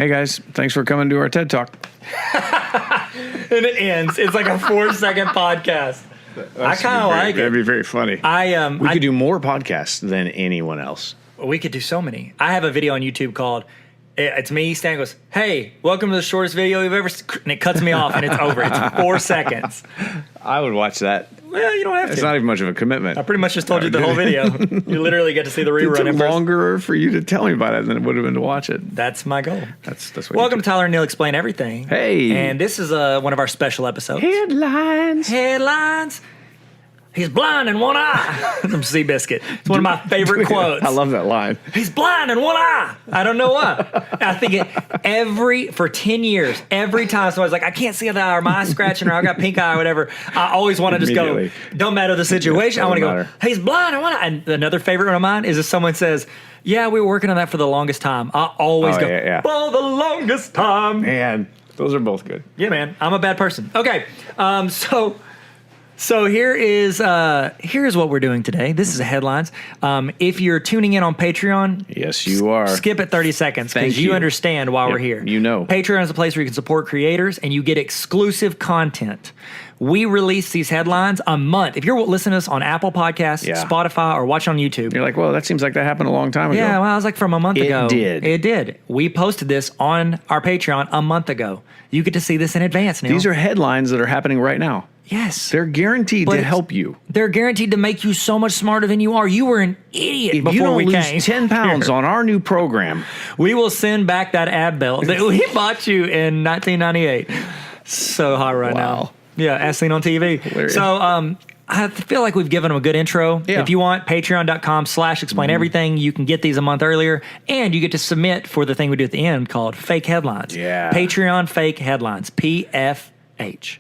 Hey guys, thanks for coming to our TED Talk. And it ends. It's like a 4-second podcast. I kind of like it. That'd be very funny. We could do more podcasts than anyone else. We could do so many. I have a video on YouTube called, it's me, Stan goes, hey, welcome to the shortest video you've ever seen. And it cuts me off and it's over. It's 4 seconds. I would watch that. Well, you don't have to. It's not even much of a commitment. I pretty much just told you the whole video. You literally get to see the rerun. It took longer for you to tell me about it than it would have been to watch it. That's my goal. That's what Welcome to Tyler and Neil Explain Everything. Hey. And this is one of our special episodes. Headlines. He's blind in one eye. From Seabiscuit. It's one of my favorite quotes. I love that line. He's blind in one eye. I don't know why. I think for 10 years, every time somebody's like, I can't see the eye, or my eye's scratching, or I got pink eye, or whatever, I always want to just go, don't matter the situation. I want to go, he's blind in one eye. And another favorite one of mine is if someone says, yeah, we were working on that for the longest time. I always go, for the longest time. Man, those are both good. Yeah, man. I'm a bad person. Okay. So here's what we're doing today. This is the headlines. If you're tuning in on Patreon, yes, you are. Skip it 30 seconds because you understand why we're here. You know, Patreon is a place where you can support creators and you get exclusive content. We release these headlines a month. If you're listening to us on Apple Podcasts, Spotify, or watching on YouTube, you're like, well, that seems like that happened a long time ago. Yeah, well, I was like from a month ago. It did. We posted this on our Patreon a month ago. You get to see this in advance, Neil. These are headlines that are happening right now. Yes. They're guaranteed to help you. They're guaranteed to make you so much smarter than you are. You were an idiot before we came. If you don't lose 10 pounds on our new program, we will send back that ab belt that we bought you in 1998. So hot right now. Yeah, as seen on TV. Hilarious. So I feel like we've given them a good intro. Yeah. If you want, patreon.com/explain everything. You can get these a month earlier, and you get to submit for the thing we do at the end called Fake Headlines. Yeah. Patreon Fake Headlines, PFH.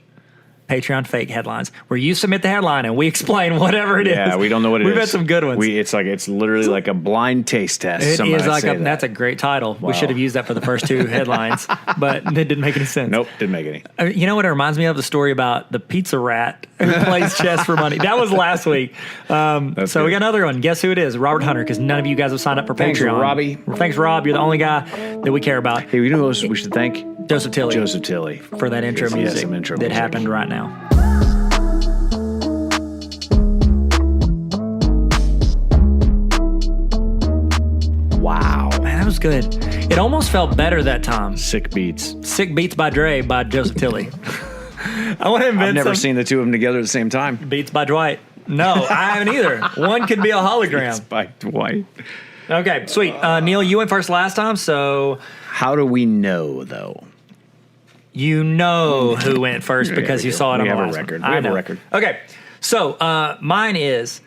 Patreon Fake Headlines, where you submit the headline and we explain whatever it is. Yeah, we don't know what it is. We've had some good ones. It's literally like a blind taste test. It is like that's a great title. Wow. We should have used that for the first two headlines, but it didn't make any sense. Nope, didn't make any. You know what it reminds me of? The story about the pizza rat who plays chess for money. That was last week. So we got another one. Guess who it is? Robert Hunter, because none of you guys have signed up for Thanks, Patreon. Robbie. Thanks, Rob. You're the only guy that we care about. Hey, you know who we should thank? Joseph Tilley. Joseph Tilley. For that intro music that happened right now. Wow. Man, that was good. It almost felt better that time. Sick Beats. Sick Beats by Dre by Joseph Tilley. I want to invent I've never seen the two of them together at the same time. Beats by Dwight. No, I haven't either. One could be a hologram. Beats by Dwight. Okay, sweet. Neil, you went first last time, so... How do we know, though? You know who went first because you saw it on the last one. We have a record. Okay, so mine is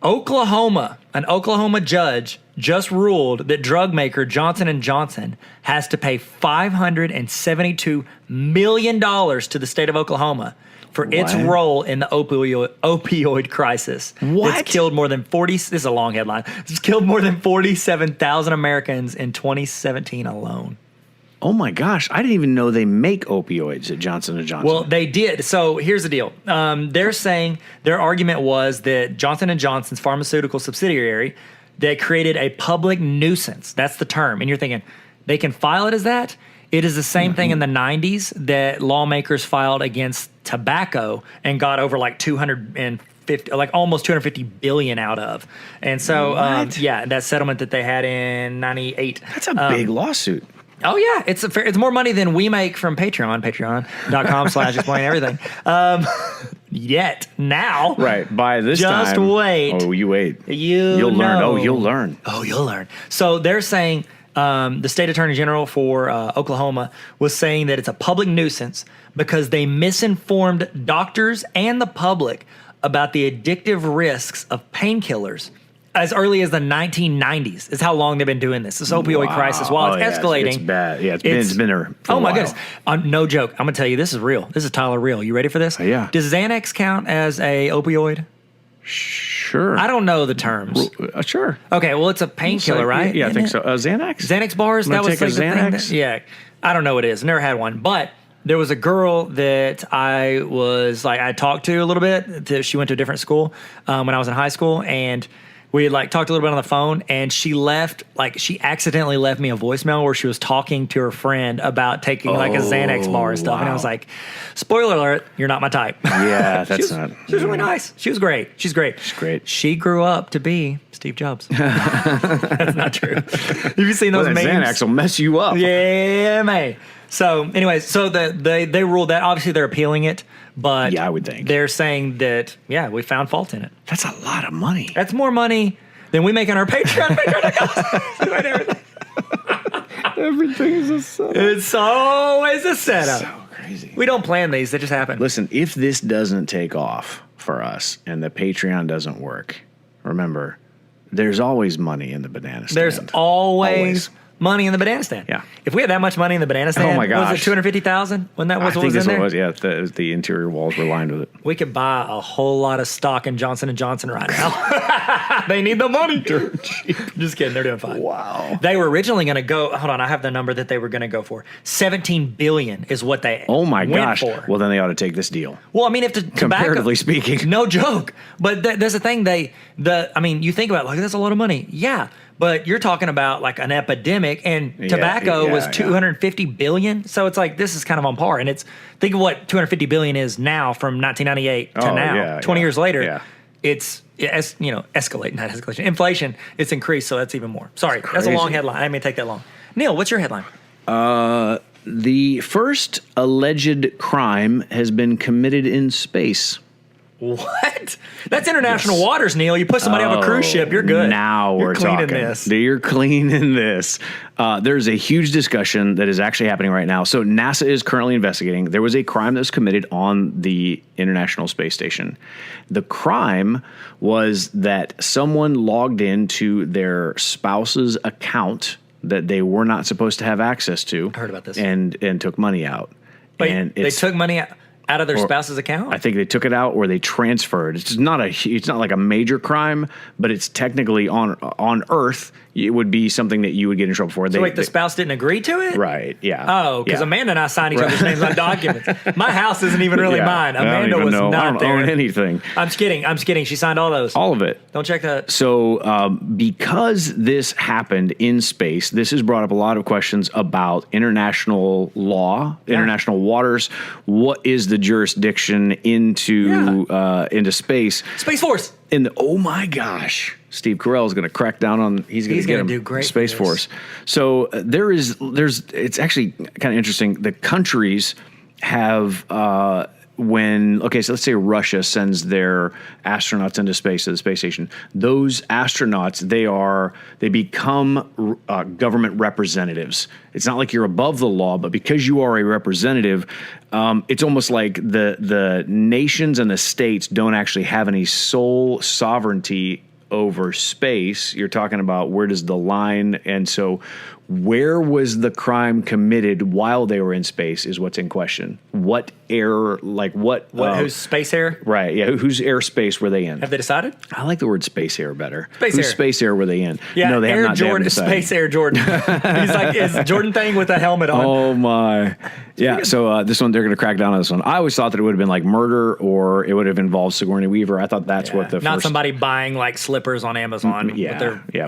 Oklahoma. An Oklahoma judge just ruled that drug maker Johnson & Johnson has to pay $572 million to the state of Oklahoma for its role in the opioid crisis. What? It's killed more than 40. This is a long headline. It's killed more than 47,000 Americans in 2017 alone. Oh my gosh! I didn't even know they make opioids at Johnson & Johnson. Well, they did. So here's the deal. They're saying their argument was that Johnson & Johnson's pharmaceutical subsidiary, they created a public nuisance. That's the term. And you're thinking, they can file it as that? It is the same thing in the 90s that lawmakers filed against tobacco and got over like 250, like almost 250 billion out of. And so, that settlement that they had in 98. That's a big lawsuit. Oh yeah, it's more money than we make from Patreon, patreon.com/explain everything. Yet now, right? By this time, just wait. Oh, you wait. You'll learn. Oh, you'll learn. Oh, you'll learn. So they're saying the state attorney general for Oklahoma was saying that it's a public nuisance because they misinformed doctors and the public about the addictive risks of painkillers. As early as the 1990s is how long they've been doing this. This opioid crisis, while it's escalating. It's bad. Yeah, it's been there for a while. My goodness. No joke. I'm going to tell you, this is real. This is Tyler real. You ready for this? Yeah. Does Xanax count as a opioid? Sure. I don't know the terms. Sure. Okay, well, it's a painkiller, right? Yeah, I think so. Xanax? Xanax bars? That was like the Xanax? Yeah. I don't know what it is. Never had one. But there was a girl that I talked to a little bit. She went to a different school when I was in high school, and we had like talked a little bit on the phone, and she accidentally left me a voicemail where she was talking to her friend about taking like a Xanax bar and stuff. And I was like, spoiler alert, you're not my type. Yeah, that's she was really nice. She was great. She's great. She grew up to be Steve Jobs. That's not true. Have you seen those memes? Xanax will mess you up. Yeah, man. So anyways, they ruled that. Obviously, they're appealing it. But yeah, I would think they're saying that, we found fault in it. That's a lot of money. That's more money than we make on our Patreon. Everything is a setup. It's always a setup. So crazy. We don't plan these; they just happen. Listen, if this doesn't take off for us and the Patreon doesn't work, remember, there's always money in the banana stand. There's always money in the banana stand. Yeah. If we had that much money in the banana stand, oh my gosh, was it 250,000 when that was I what think was that's in there? what it was. Yeah, the interior walls were lined with it. We could buy a whole lot of stock in Johnson & Johnson right now. They need the money. Just kidding. They're doing fine. Wow. They were originally going to go. Hold on, I have the number that they were going to go for. $17 billion is what they. Oh my gosh. For. Well, then they ought to take this deal. Well, I mean, if the comparatively speaking, no joke. But there's a thing. I mean, you think about it, like that's a lot of money. Yeah. But you're talking about like an epidemic, and tobacco was 250 billion. So it's like this is kind of on par. And think of what 250 billion is now from 1998 to now. 20 years later, it's escalate, not escalation. Inflation, it's increased, so that's even more. Sorry, that's a long headline. I didn't mean to take that long. Neil, what's your headline? The first alleged crime has been committed in space. What? That's international waters, Neil. You put somebody on a cruise ship, you're good. Now we're talking. You're cleaning this. There's a huge discussion that is actually happening right now. So NASA is currently investigating. There was a crime that was committed on the International Space Station. The crime was that someone logged into their spouse's account that they were not supposed to have access to. I heard about this. And took money out. Wait, and they took money out of their spouse's account? I think they took it out or they transferred. It's not like a major crime, but it's technically on Earth. It would be something that you would get in trouble for. So the spouse didn't agree to it? Right, yeah. Oh, because Amanda and I signed each other's names on documents. My house isn't even really mine. Amanda was not there. I don't own anything. I'm just kidding. She signed all those. All of it. Don't check that. So because this happened in space, this has brought up a lot of questions about international law, international waters. What is the jurisdiction into space? Space Force. Oh my gosh, Steve Carell is going to crack down on. He's going to do great. Space Force. So there's. It's actually kind of interesting. The countries have so let's say Russia sends their astronauts into space to the space station. Those astronauts, they become government representatives. It's not like you're above the law, but because you are a representative, it's almost like the nations and the states don't actually have any sole sovereignty over space. You're talking about where does the line, and so where was the crime committed while they were in space is what's in question. What air, whose space air? Right, yeah, whose airspace were they in? Have they decided? I like the word space air better. Whose space air were they in? Yeah, no, they Air have not. Jordan, Space Air Jordan. He's like, it's Jordan thing with a helmet on. Oh my. Yeah, so this one, they're going to crack down on this one. I always thought that it would have been like murder or it would have involved Sigourney Weaver. I thought that's what the not somebody buying like slippers on Amazon.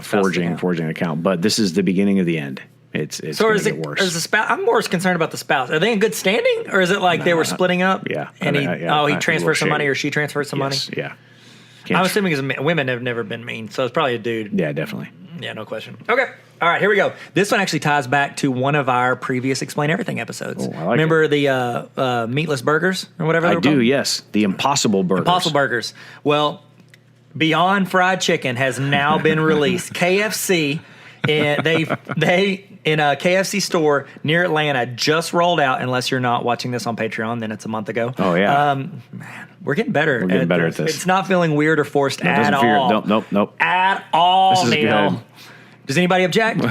Forging an account. But this is the beginning of the end. It's so going to get worse. Is the spouse? I'm more concerned about the spouse. Are they in good standing, or is it like they were splitting up? Yeah, and he transferred some money, or she transferred some money. Yeah, I'm assuming because women have never been mean, so it's probably a dude. Yeah, definitely. Yeah, no question. Okay. All right, here we go. This one actually ties back to one of our previous Explain Everything episodes. Remember the meatless burgers or whatever? I do, yes. The Impossible Burgers. Impossible Burgers. Well, Beyond Fried Chicken has now been released. KFC, and they in a KFC store near Atlanta just rolled out. Unless you're not watching this on Patreon, then it's a month ago. Oh yeah, man, we're getting better. We're getting better at this. It's not feeling weird or forced at all. Nope. At all, this is Neil. Good. Does anybody object?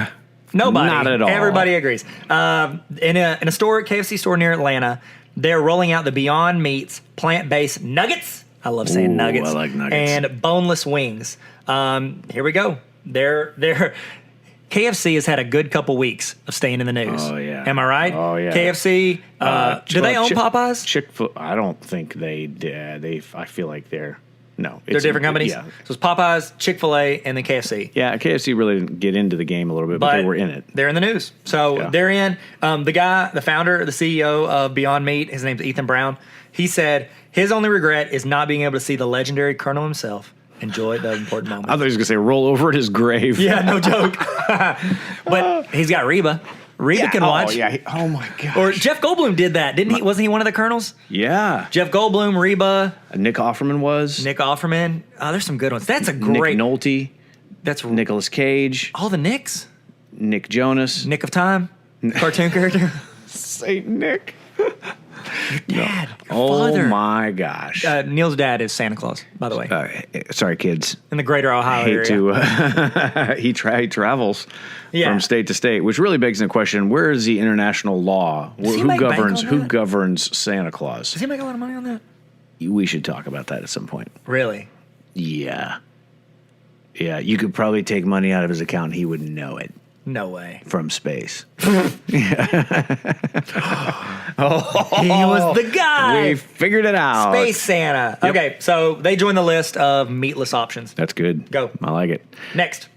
Nobody. Not at all. Everybody agrees. In a store, KFC store near Atlanta, they're rolling out the Beyond Meats plant-based nuggets. I love saying nuggets. I like nuggets. And boneless wings. Here we go. They're KFC has had a good couple weeks of staying in the news. Oh yeah. Am I right? Oh yeah. KFC. Do they own Popeyes? Chick-fil-A. I don't think they did. I feel like they're. No. They're different companies? Yeah. So it's Popeyes, Chick-fil-A, and then KFC. Yeah, KFC really didn't get into the game a little bit, but they were in it. They're in the news. So they're in. The founder, the CEO of Beyond Meat, his name's Ethan Brown. He said his only regret is not being able to see the legendary Colonel himself enjoy the important moment. I thought he was going to say roll over at his grave. Yeah, no joke. But he's got Reba. Reba can watch. Oh my gosh. Or Jeff Goldblum did that, didn't he? Wasn't he one of the colonels? Yeah. Jeff Goldblum, Reba. Nick Offerman was. Nick Offerman. Oh, there's some good ones. That's a great. Nick Nolte. That's Nicolas Cage. all the Nicks. Nick Jonas. Nick of Time. Cartoon character. Saint Nick. Your dad. Your Oh father. my gosh. Neil's dad is Santa Claus, by the way. Sorry, kids. In the greater Ohio area. He travels from state to state, which really begs the question: where is the international law? Who governs Santa Claus? Does he make a lot of money on that? We should talk about that at some point. Really? Yeah. Yeah, you could probably take money out of his account and he would know it. No way. From space. He was the guy. We figured it out. Space Santa. Yep. Okay, so they joined the list of meatless options. That's good. Go. I like it. Next.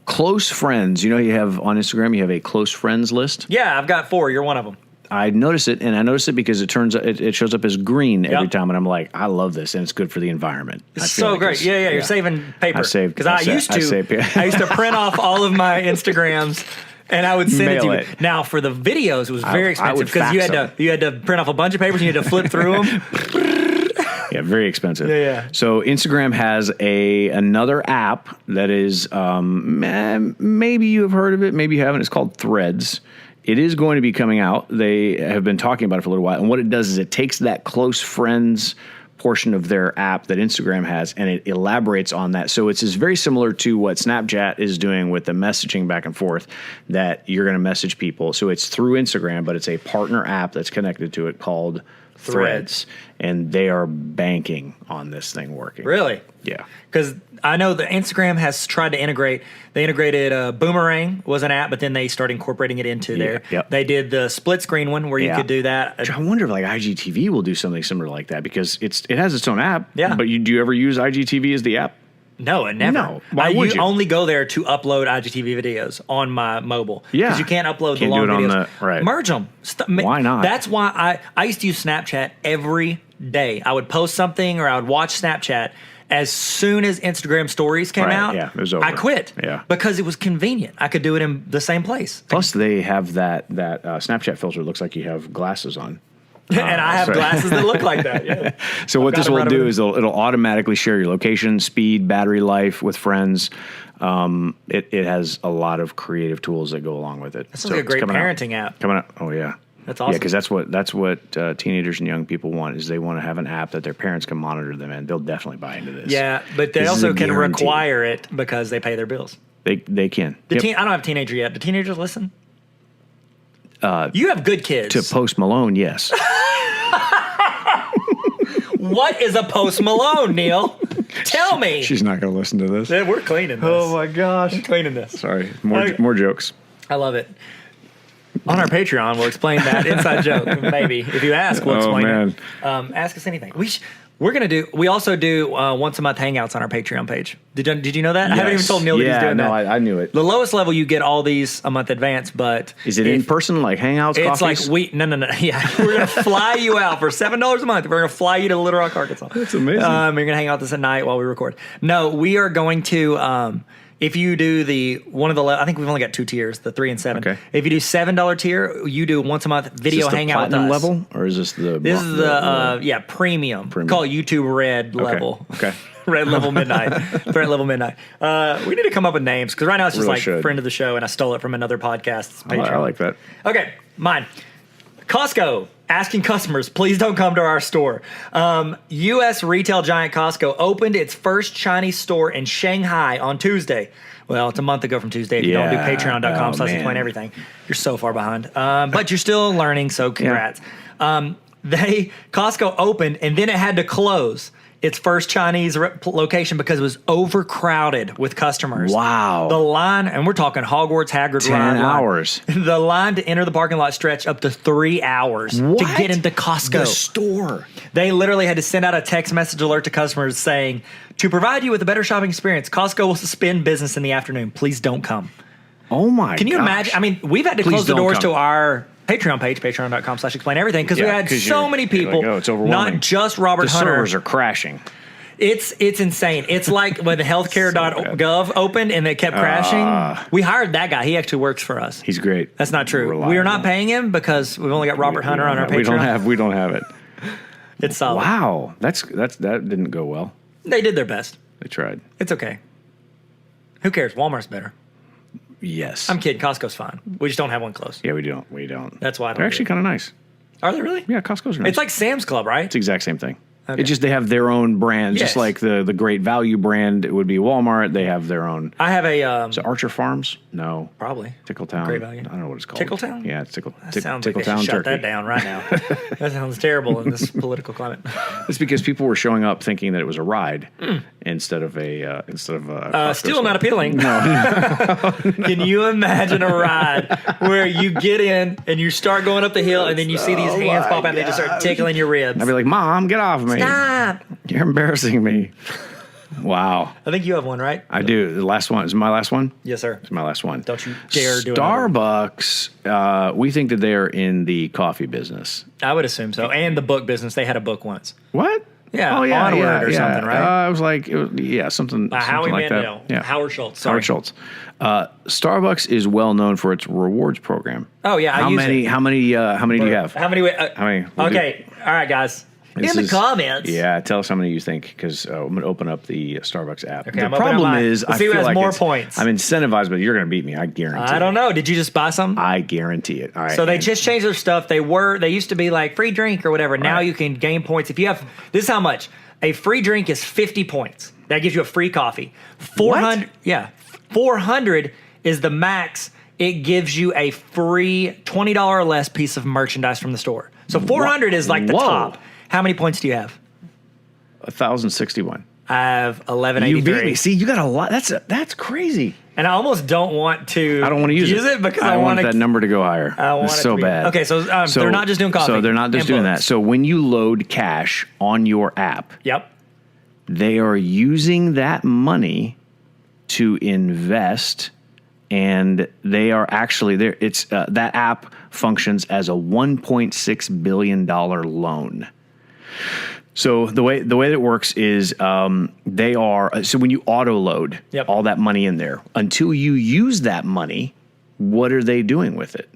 Close friends. You know, you have on Instagram, you have a close friends list. Yeah, I've got 4. You're one of them. I notice it, and I notice it because it shows up as green every time, and I'm like, I love this, and it's good for the environment. It's so like great. Yeah, you're saving paper. Because I used to print off all of my Instagrams, and I would send it to you. Now for the videos, it was very expensive because you had to print off a bunch of papers, and you had to flip through them. Yeah, very expensive. Yeah. So Instagram has another app that is maybe you have heard of it, maybe you haven't. It's called Threads. It is going to be coming out. They have been talking about it for a little while. And what it does is it takes that close friends portion of their app that Instagram has, and it elaborates on that. So it's very similar to what Snapchat is doing with the messaging back and forth, that you're going to message people. So it's through Instagram, but it's a partner app that's connected to it called Threads. And they are banking on this thing working. Really? Yeah. Because I know that Instagram has tried to integrate. They integrated Boomerang was an app, but then they started incorporating it into there. Yep. They did the split screen one where you could do that. I wonder if like IGTV will do something similar like that, because it has its own app. Yeah. But do you ever use IGTV as the app? No, never. No. Why would you? Only go there to upload IGTV videos on my mobile. Yeah. Because you can't upload the long videos. Right. Merge them. Why not? That's why I used to use Snapchat every day. I would post something or I would watch Snapchat. As soon as Instagram stories came out, it was over. I quit. Yeah. Because it was convenient. I could do it in the same place. Plus, they have that Snapchat filter. It looks like you have glasses on. And I have glasses that look like that. Yeah. So what this will do is it'll automatically share your location, speed, battery life with friends. It has a lot of creative tools that go along with it. That sounds like a great parenting app. Coming up. Oh yeah. That's awesome. Yeah, because that's what teenagers and young people want, is they want to have an app that their parents can monitor them in. They'll definitely buy into this. Yeah, but they also can require it because they pay their bills. They can. I don't have a teenager yet. Do teenagers listen? You have good kids. To Post Malone, yes. What is a Post Malone, Neil? Tell me. She's not going to listen to this. We're cleaning this. Oh my gosh. We're cleaning this. Sorry. More jokes. I love it. On our Patreon, we'll explain that inside joke. Maybe if you ask, we'll explain it. Ask us anything. We also do once a month hangouts on our Patreon page. Did you know that? Yes. I haven't even told Neil that he's doing that. I knew it. The lowest level you get all these a month advance, but is it in person, like hangouts? It's coffees? like no. Yeah, we're gonna fly you out for $7 a month. We're gonna fly you to Little Rock, Arkansas. That's amazing. You're gonna hang out this at night while we record. No, we are going to. If you do I think we've only got 2 tiers, the 3 and 7. Okay. If you do $7 tier, you do once a month video hangout with us. Level, or is this the? This is the premium. Call it YouTube Red level. Okay. Red level midnight. Red level midnight. We need to come up with names because right now it's just friend of the show, and I stole it from another podcast's Patreon. I like that. Okay, mine. Costco asking customers, please don't come to our store. U.S. retail giant Costco opened its first Chinese store in Shanghai on Tuesday. Well, it's a month ago from Tuesday. If you don't do patreon.com/explaineverything, you're so far behind. But you're still learning, so congrats. Costco opened, and then it had to close. its first Chinese location because it was overcrowded with customers. Wow. The line, and we're talking Hogwarts Hagrid 10 line. hours. The line to enter the parking lot stretched up to 3 hours to get into Costco. The store. They literally had to send out a text message alert to customers saying, to provide you with a better shopping experience, Costco will suspend business in the afternoon. Please don't come. Oh my god! Can you imagine? I mean, we've had to close the doors to our Patreon page, patreon.com/explain-everything, because we had so many people, it's overwhelming. not just Robert Hunter. The servers are crashing. It's insane. It's like when the healthcare.gov opened and it kept crashing. We hired that guy. He actually works for us. He's great. That's not true. We are not paying him because we've only got Robert Hunter on our Patreon. We don't have it. It's solid. Wow, that didn't go well. They did their best. They tried. It's okay. Who cares? Walmart's better. Yes. I'm kidding. Costco's fine. We just don't have one close. Yeah, we don't. That's why I don't. They're actually kind of nice. Are they really? Yeah, Costco's nice. It's like Sam's Club, right? It's the exact same thing. Okay. It's just they have their own brand, Yes. just like the Great Value brand. It would be Walmart. They have their own. I have a Is it Archer Farms? No. probably Tickletown. Great Value. I don't know what it's called. Tickletown? Yeah, it's That sounds like they Tickletown should shut Turkey. that down right now. That sounds terrible in this political climate. It's because people were showing up thinking that it was a ride instead of a Costco Still store. not appealing. No. Can you imagine a ride where you get in and you start going up the hill and then you see these hands pop out and they just start tickling your ribs? I'd be like, Mom, get off me. Stop. You're embarrassing me. Wow. I think you have one, right? I do. The last one. Is it my last one? Yes, sir. It's my last one. Don't you dare do another. Starbucks, we think that they are in the coffee business. I would assume so. And the book business. They had a book once. What? Yeah, Oh, yeah. Onward or something, right? I was like, something Howie like Mandel. that. Yeah. Howard Schultz. Sorry. Howard Schultz. Starbucks is well known for its rewards program. Oh, yeah. How many do you have? How many? How many? Okay. All right, guys. This in the is- comments. Yeah, tell us how many you think, because I'm going to open up the Starbucks app. Okay, the I'm opening problem mine. is, Let's I see who feel has like more points. I'm incentivized, but you're going to beat me. I guarantee. I don't know. Did you just buy some? I guarantee it. All right. So they just changed their stuff. They used to be like free drink or whatever. Now you can gain points. If you have, this is how much. A free drink is 50 points. That gives you a free coffee. 400, What? yeah. 400 is the max. It gives you a free $20 or less piece of merchandise from the store. So 400 is like the Whoa. top. How many points do you have? 1,061. I have 1183. You beat me. See, you got a lot. That's crazy. And I almost don't want to. I don't want to use it because I want to, that number to go higher. I want it's it so to be, bad. Okay, so they're not just doing coffee. So they're not just and doing books. that. So when you load cash on your app, Yep. they are using that money to invest, and they are actually there. It's that app functions as a $1.6 billion loan. So the way that it works is they are so when you auto load all that money in there, until you use that money, what are they doing with it?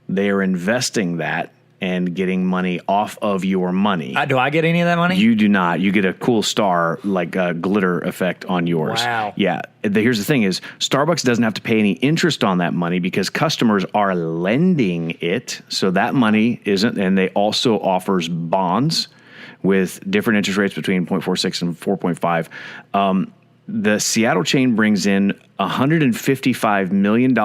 They are investing that and getting money off of your money. Do I get any of that money? You do not. You get a cool star, like a glitter effect on yours. Wow. Yeah. Here's the thing is Starbucks doesn't have to pay any interest on that money because customers are lending it. So that money isn't, and they also offers bonds with different interest rates between 0.46 and 4.5. The Seattle chain brings in $155 million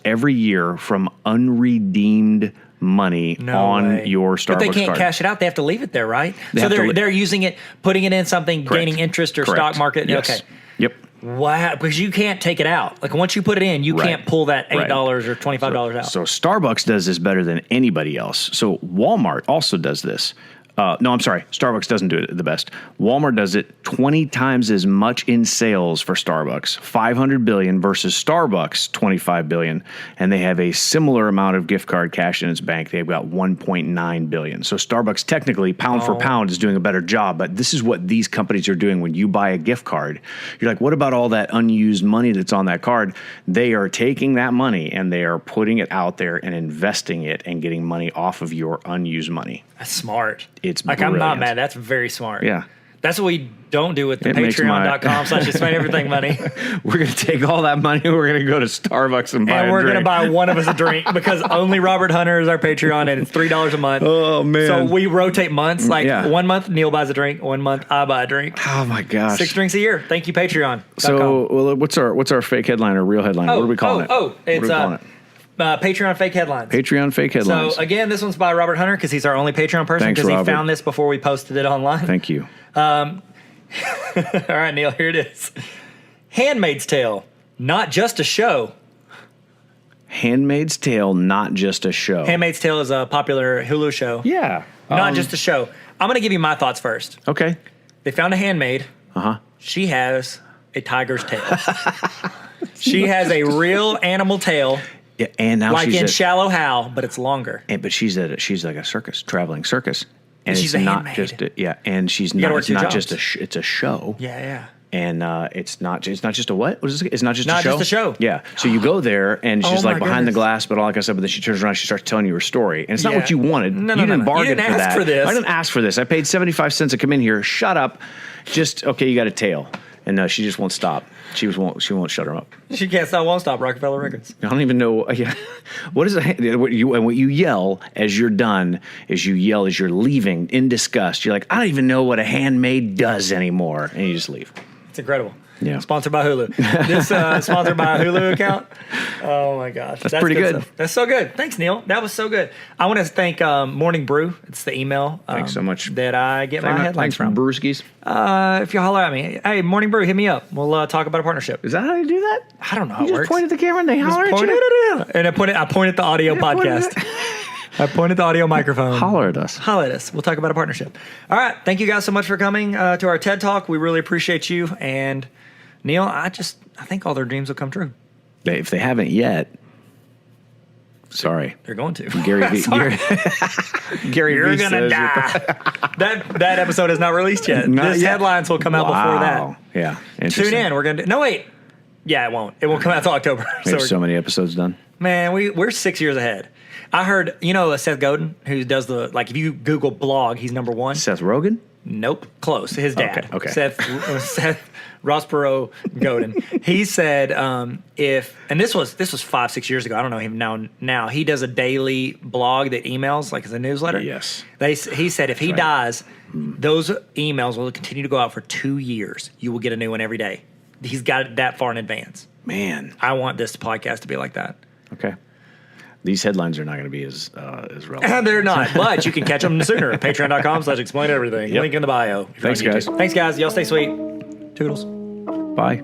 every year from unredeemed money on your Starbucks card. But they can't cash it out. They have to leave it there, right? They're using it, putting it in something, Correct. gaining interest or Correct. stock market. Yes. Okay. Yep. Wow, because you can't take it out. Like once you put it in, you can't pull that $8 or $25 out. So Starbucks does this better than anybody else. So Walmart also does this. No, I'm sorry. Starbucks doesn't do it the best. Walmart does it 20 times as much in sales for Starbucks, $500 billion versus Starbucks, $25 billion. And they have a similar amount of gift card cash in its bank. They've got $1.9 billion. So Starbucks technically, pound for pound, is doing a better job. But this is what these companies are doing when you buy a gift card. You're like, what about all that unused money that's on that card? They are taking that money and they are putting it out there and investing it and getting money off of your unused money. That's smart. It's like brilliant. I'm not mad. That's very smart. Yeah. That's what we don't do with the It makes patreon.com/explain-everything money. We're going to take all that money. We're going to go to Starbucks and buy And a we're going to drink. buy one of us a drink because only Robert Hunter is our Patreon and it's $3 a month. Oh, man. So we rotate months. Like 1 month Neil buys a drink, 1 month I buy a drink. Oh my gosh. 6 drinks a year. Thank you, Patreon. So well, what's our fake headline or real headline? What are we calling it? It's what are we calling it? Patreon fake headlines. Patreon fake headlines. So again, this one's by Robert Hunter because he's our only Patreon person Thanks, because he Robert. found this before we posted it online. Thank you. All right, Neil, here it is. Handmaid's Tale, not just a show. Handmaid's Tale, not just a show. Handmaid's Tale is a popular Hulu show. Yeah. Not just a show. I'm going to give you my thoughts first. Okay. They found a handmaid. Uh-huh. She has a tiger's tail. She has a real animal tail. Yeah, and now like she's in Shallow Hal, but it's longer. But she's like a traveling circus. And she's it's a not handmaid. just and she's You not. gotta work It's two not jobs. just it's a show. Yeah. And it's not just a what? What is it? It's not just Not a show. just a show. Yeah. So you go there and she's Oh like my behind the goodness. glass, but all like I said, but then she turns around, and she starts telling you her story, and it's not Yeah. what you wanted. No, you didn't no. bargain You didn't for ask that. for this. I didn't ask for this. I paid 75 cents to come in here. Shut up. Just okay. You got a tail, and she just won't stop. She won't shut her up. She can't stop, won't stop. Rockefeller Records. I don't even know. Yeah. What is what you yell as you're done is you yell as you're leaving in disgust. You're like, I don't even know what a handmaid does anymore, and you just leave. It's incredible. Yeah. Sponsored by Hulu. This sponsored by a Hulu account. Oh my gosh, That's pretty good. Stuff. That's so good. Thanks, Neil. That was so good. I want to thank Morning Brew. It's the email. Thanks so much. That I get my headlines Thanks from. Brewskis. If you holler at me, hey, Morning Brew, hit me up. We'll talk about a partnership. Is that how you do that? I don't know how You it just works. point at the camera and they holler at Point you? it, and I point at the audio podcast. I pointed the audio microphone. Holler at us. Holler at us. We'll talk about a partnership. All right. Thank you guys so much for coming to our TED Talk. We really appreciate you. And Neil, I think all their dreams will come true. If they haven't yet, sorry. They're going to. Gary V. Sorry. Gary You're V gonna says die. that episode is not released yet. Not This yet. headlines will come out before that. Yeah. Tune Interesting. in. We're gonna no wait. Yeah, it won't. It won't come out till October. We have we're- so many episodes done. Man, we're 6 years ahead. I heard, Seth Godin, who does if you Google blog, he's number one. Seth Rogen? Nope, close. His dad. Okay. Seth Rossborough Godin. He said and this was 5-6 years ago. I don't know him now. He does a daily blog that emails like as a newsletter. Yes. He said if he dies, those emails will continue to go out for 2 years. You will get a new one every day. He's got it that far in advance. Man. I want this podcast to be like that. Okay. These headlines are not going to be as relevant. They're not, but you can catch them sooner. Patreon.com/explain everything. Yep. Link in the bio. Thanks, guys. Thanks, guys. Y'all stay sweet. Toodles. Bye.